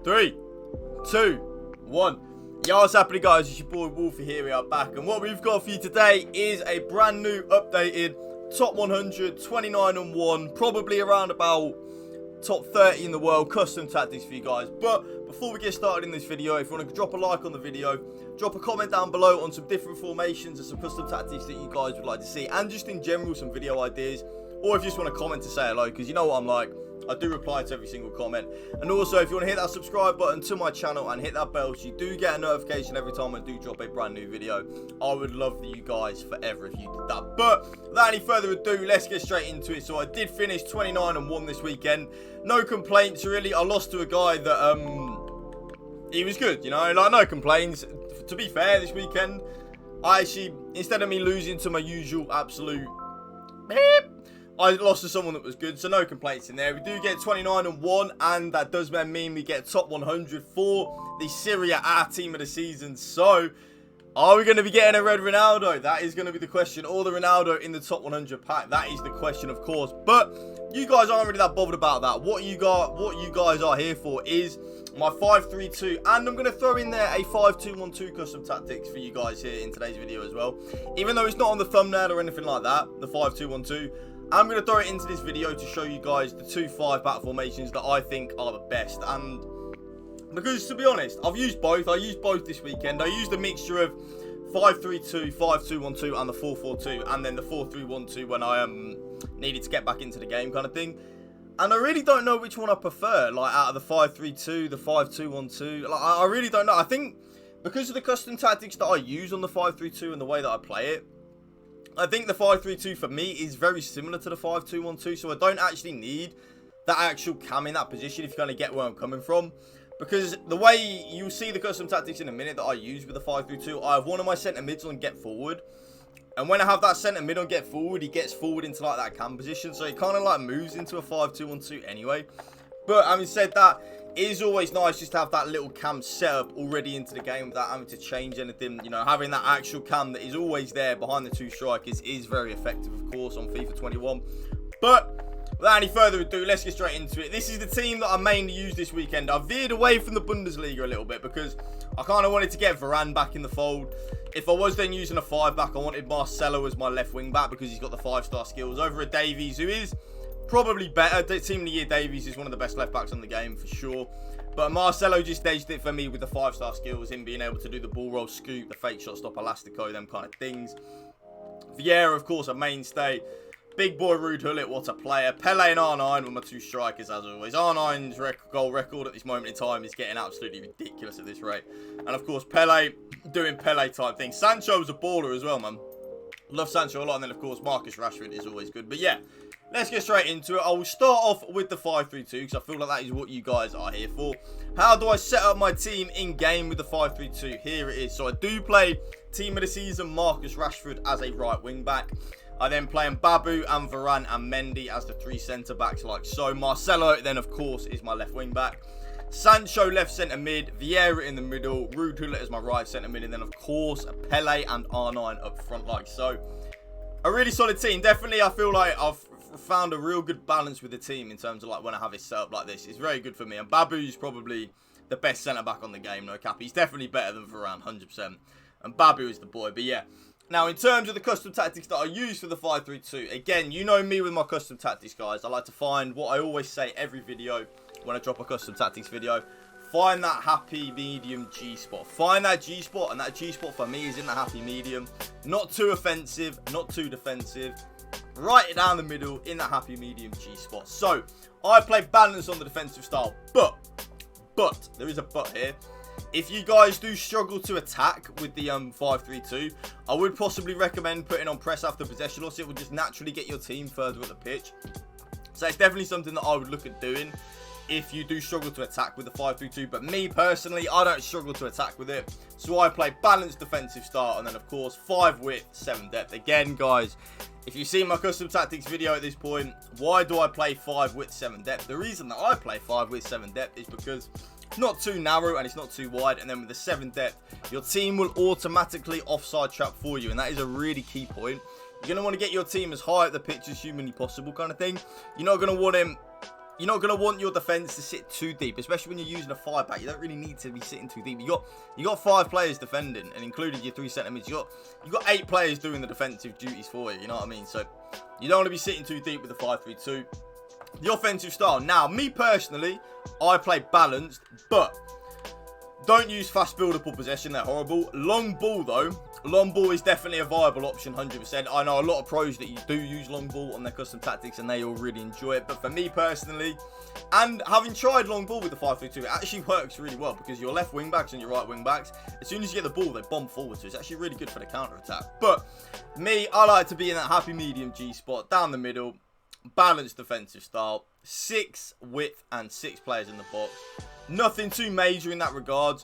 3, 2, 1. Yo, what's happening, guys? It's your boy Wolf. Here we are back, and what we've got for you today is a brand new updated top 100, 29 and 1, probably around about top 30 in the world custom tactics for you guys. But before we get started in this video, if you want to drop a like on the video, drop a comment down below on some different formations and some custom tactics that you guys would like to see, and just in general some video ideas, or if you just want to comment to say hello, because you know what I'm like, I do reply to every single comment. And also, if you want to hit that subscribe button to my channel and hit that bell so you do get a notification every time I do drop a brand new video, I would love you guys forever if you did that. But without any further ado, let's get straight into it. So I did finish 29 and 1 this weekend. No complaints really. I lost to a guy that he was good, you know, like no complaints. To be fair, this weekend I actually, instead of me losing to my usual absolute beep, I lost to someone that was good, so no complaints in there. We do get 29 and 1, and that does mean we get top 100 for the Serie A team of the season. So, are we going to be getting a red Ronaldo? That is going to be the question. Or the Ronaldo in the top 100 pack. That is the question, of course. But you guys aren't really that bothered about that. What you guys are here for is my 5-3-2, and I'm going to throw in there a 5-2-1-2 custom tactics for you guys here in today's video as well. Even though it's not on the thumbnail or anything like that, the 5-2-1-2. I'm going to throw it into this video to show you guys the 2-5 battle formations that I think are the best. And because, to be honest, I've used both. I used both this weekend. I used a mixture of 5-3-2, 5-2-1-2, and the 4-4-2, and then the 4-3-1-2 when I needed to get back into the game kind of thing. And I really don't know which one I prefer, like out of the 5-3-2, the 5-2-1-2. Like, I really don't know. I think because of the custom tactics that I use on the 5-3-2 and the way that I play it, I think the 5-3-2 for me is very similar to the 5-2-1-2, so I don't actually need that actual cam in that position, if you kind of get where I'm coming from. Because the way you'll see the custom tactics in a minute that I use with the 5-3-2, I have one of my centre mids on get forward. And when I have that centre mid on get forward, he gets forward into like that cam position, so he kind of like moves into a 5-2-1-2 anyway. But having said that, it is always nice just to have that little cam set up already into the game without having to change anything. You know, having that actual cam that is always there behind the two strikers is very effective, of course, on FIFA 21. But without any further ado, let's get straight into it. This is the team that I mainly used this weekend. I veered away from the Bundesliga a little bit because I kind of wanted to get Varane back in the fold. If I was then using a 5-back, I wanted Marcelo as my left wing-back because he's got the 5-star skills over a Davies, who is probably better. Team of the year Davies is one of the best left backs on the game for sure. But Marcelo just staged it for me with the 5-star skills, him being able to do the ball roll scoop, the fake shot stop elastico, them kind of things. Vieira, of course, a mainstay. Big boy Ruud Gullit, what a player. Pele and R9 were my two strikers as always. R9's goal record at this moment in time is getting absolutely ridiculous at this rate. And of course, Pele doing Pele type things. Sancho's a baller as well, man. Love Sancho a lot. And then, of course, Marcus Rashford is always good. But yeah, let's get straight into it. I will start off with the 5-3-2 because I feel like that is what you guys are here for. How do I set up my team in-game with the 5-3-2? Here it is. So I do play team of the season Marcus Rashford as a right wing-back. I then play Babu and Varane and Mendy as the 3 centre-backs like so. Marcelo then, of course, is my left wing-back. Sancho left centre-mid. Vieira in the middle. Ruud Gullit as my right centre-mid. And then, of course, Pele and R9 up front like so. A really solid team. Definitely, I feel like I've found a real good balance with the team in terms of like when I have it set up like this. It's very good for me. And Babu's probably the best centre-back on the game, no cap. He's definitely better than Varane, 100%. And Babu is the boy. But yeah. Now, in terms of the custom tactics that I use for the 5-3-2, again, you know me with my custom tactics, guys. I like to find what I always say every video when I drop a custom tactics video. Find that happy medium G-spot. Find that G-spot, and that G-spot for me is in the happy medium. Not too offensive, not too defensive. Right down the middle in that happy medium G-spot. So, I play balance on the defensive style, but, there is a but here. If you guys do struggle to attack with the 5-3-2, I would possibly recommend putting on press after possession loss. It would just naturally get your team further up the pitch. So it's definitely something that I would look at doing if you do struggle to attack with the 5-3-2. But me personally, I don't struggle to attack with it. So I play balanced defensive start, and then of course 5 width, 7 depth. Again, guys, if you've seen my custom tactics video at this point, why do I play 5 width, 7 depth? The reason that I play 5 width, 7 depth is because it's not too narrow and it's not too wide, and then with the 7 depth, your team will automatically offside trap for you, and that is a really key point. You're going to want to get your team as high up the pitch as humanly possible kind of thing. You're not going to want him you're not going to want your defence to sit too deep, especially when you're using a 5-back. You don't really need to be sitting too deep. You got 5 players defending, and including your 3 centre mids. You got 8 players doing the defensive duties for you. You know what I mean? So you don't want to be sitting too deep with the 5-3-2. The offensive style. Now, me personally, I play balanced, but don't use fast build-up or possession. They're horrible. Long ball, though. Long ball is definitely a viable option, 100%. I know a lot of pros that you do use long ball on their custom tactics, and they all really enjoy it. But for me personally, and having tried long ball with the 5-3-2, it actually works really well because your left wing-backs and your right wing-backs, as soon as you get the ball, they bomb forward. So it's actually really good for the counter-attack. But me, I like to be in that happy medium G spot, down the middle, balanced defensive style, 6 width and 6 players in the box. Nothing too major in that regard.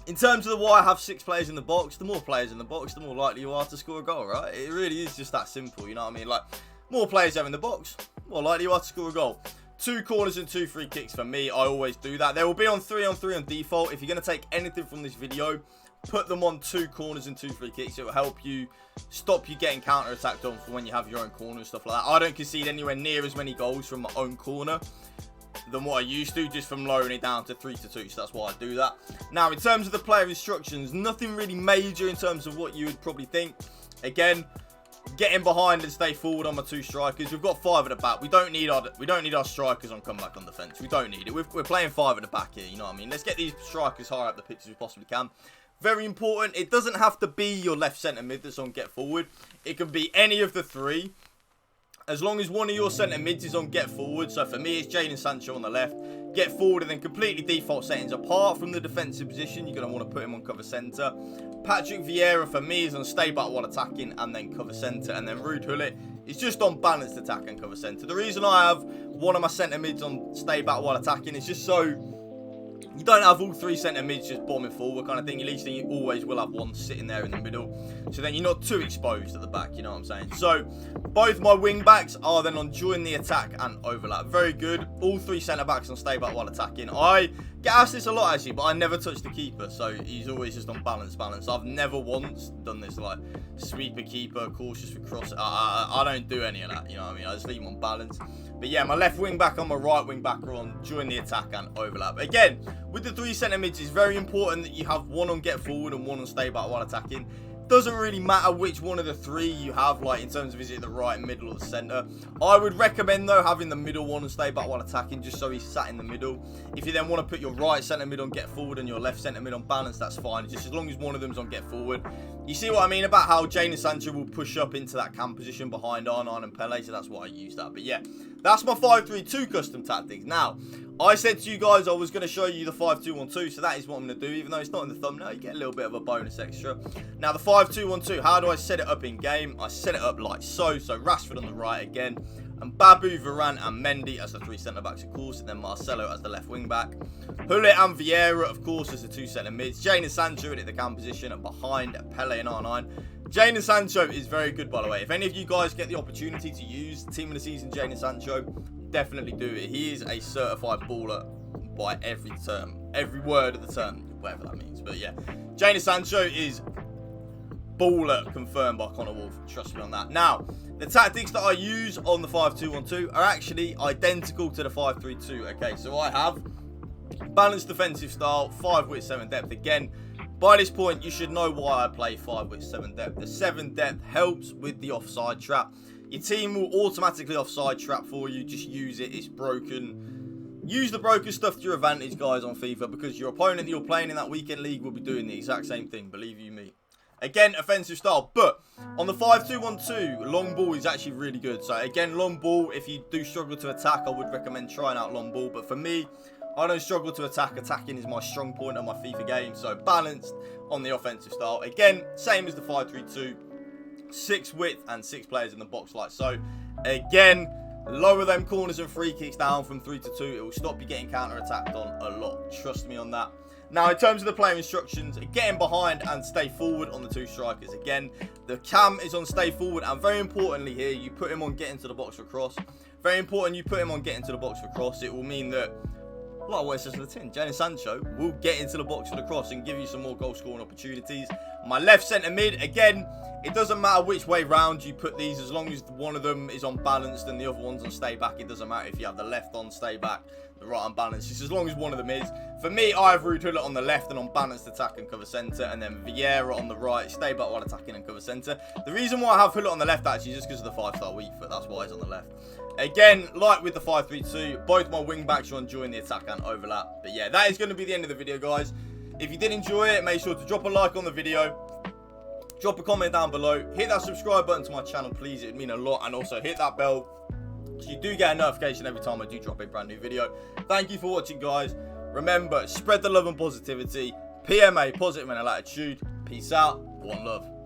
In terms of why I have 6 players in the box, the more players in the box, the more likely you are to score a goal, right? It really is just that simple, you know what I mean? Like, more players you have in the box, more likely you are to score a goal. 2 corners and 2 free kicks for me. I always do that. They will be on 3-on-3 on default. If you're going to take anything from this video, put them on 2 corners and 2 free kicks. It will help you stop you getting counter-attacked on for when you have your own corner and stuff like that. I don't concede anywhere near as many goals from my own corner than what I used to, just from lowering it down to 3-2, so that's why I do that. Now, in terms of the player instructions, nothing really major in terms of what you would probably think. Again, getting behind and stay forward on my 2 strikers. We've got 5 at the back. We don't need our strikers on comeback on defence. We don't need it. We're playing 5 at the back here, you know what I mean? Let's get these strikers higher up the pitch as we possibly can. Very important. It doesn't have to be your left centre mid that's on get forward. It can be any of the 3. As long as one of your centre mids is on get forward. So for me, it's Jadon Sancho on the left. Get forward and then completely default settings. Apart from the defensive position, you're going to want to put him on cover centre. Patrick Vieira for me is on stay back while attacking and then cover centre. And then Ruud Gullit is just on balanced attack and cover centre. The reason I have one of my centre mids on stay back while attacking is just so you don't have all 3 centre mids just bombing forward kind of thing. At least you always will have one sitting there in the middle. So then you're not too exposed at the back, you know what I'm saying? So both my wing backs are then on join the attack and overlap. Very good. All 3 centre backs on stay back while attacking. I get asked this a lot actually, but I never touch the keeper. So he's always just on balance. I've never once done this like sweeper keeper, cautious for cross. I don't do any of that, you know what I mean? I just leave him on balance. But yeah, my left wing back and my right wing back are on join the attack and overlap. Again, with the 3 centre mids, it's very important that you have one on get forward and one on stay back while attacking. Doesn't really matter which one of the 3 you have, like in terms of is it the right, middle, or the centre. I would recommend though having the middle one and stay back while attacking, just so he's sat in the middle. If you then want to put your right centre mid on get forward and your left centre mid on balance, that's fine. Just as long as one of them's on get forward. You see what I mean about how Jadon Sancho will push up into that cam position behind R9 and Pele, so that's why I use that. But yeah, that's my 5-3-2 custom tactics. Now, I said to you guys I was going to show you the 5-2-1-2, so that is what I'm going to do. Even though it's not in the thumbnail, you get a little bit of a bonus extra. Now, the 5-2-1-2, how do I set it up in game? I set it up like so. So, Rashford on the right again. And Babu, Varane and Mendy as the 3 centre-backs, of course. And then Marcelo as the left wing-back. Gullit and Vieira, of course, as the 2 centre-mids. Jadon Sancho at the cam position and behind Pele and R9. Jadon Sancho is very good, by the way. If any of you guys get the opportunity to use Team of the Season Jadon Sancho, definitely do it. He is a certified baller by every term. Every word of the term, whatever that means. But yeah, Jadon Sancho is baller confirmed by Connor Woolf. Trust me on that. Now, the tactics that I use on the 5-2-1-2 are actually identical to the 5-3-2. Okay, so I have balanced defensive style, 5 width, 7 depth. Again, by this point, you should know why I play 5 width, 7 depth. The 7 depth helps with the offside trap. Your team will automatically offside trap for you. Just use it. It's broken. Use the broken stuff to your advantage, guys, on FIFA, because your opponent that you're playing in that weekend league will be doing the exact same thing. Believe you me. Again, offensive style. But on the 5-2-1-2, long ball is actually really good. So, again, long ball, if you do struggle to attack, I would recommend trying out long ball. But for me, I don't struggle to attack. Attacking is my strong point on my FIFA game. So, balanced on the offensive style. Again, same as the 5-3-2. 6 width and 6 players in the box like so. Again, lower them corners and free kicks down from 3 to 2. It will stop you getting counter-attacked on a lot. Trust me on that. Now, in terms of the player instructions, getting behind and stay forward on the 2 strikers. Again, the cam is on stay forward, and very importantly here, you put him on get into the box for cross. Very important you put him on get into the box for cross. It will mean that, like what it says on the tin, Jadon Sancho will get into the box for the cross and give you some more goal scoring opportunities. My left centre mid, again, It doesn't matter which way round you put these, as long as one of them is unbalanced and the other one's on stay back. It doesn't matter if you have the left on stay back, the right unbalanced, just as long as one of them is. For me, I have Ruud Gullit on the left and on balanced attack and cover centre, and then Vieira on the right, stay back while attacking and cover centre. The reason why I have Gullit on the left actually is just because of the 5-star weak foot. That's why he's on the left. Again, like with the 5-3-2, both my wing backs are on during the attack and overlap. But yeah, that is going to be the end of the video, guys. If you did enjoy it, make sure to drop a like on the video. Drop a comment down below. Hit that subscribe button to my channel, please. It would mean a lot. And also hit that bell so you do get a notification every time I do drop a brand new video. Thank you for watching, guys. Remember, spread the love and positivity. PMA, positive mental attitude. Peace out. One love.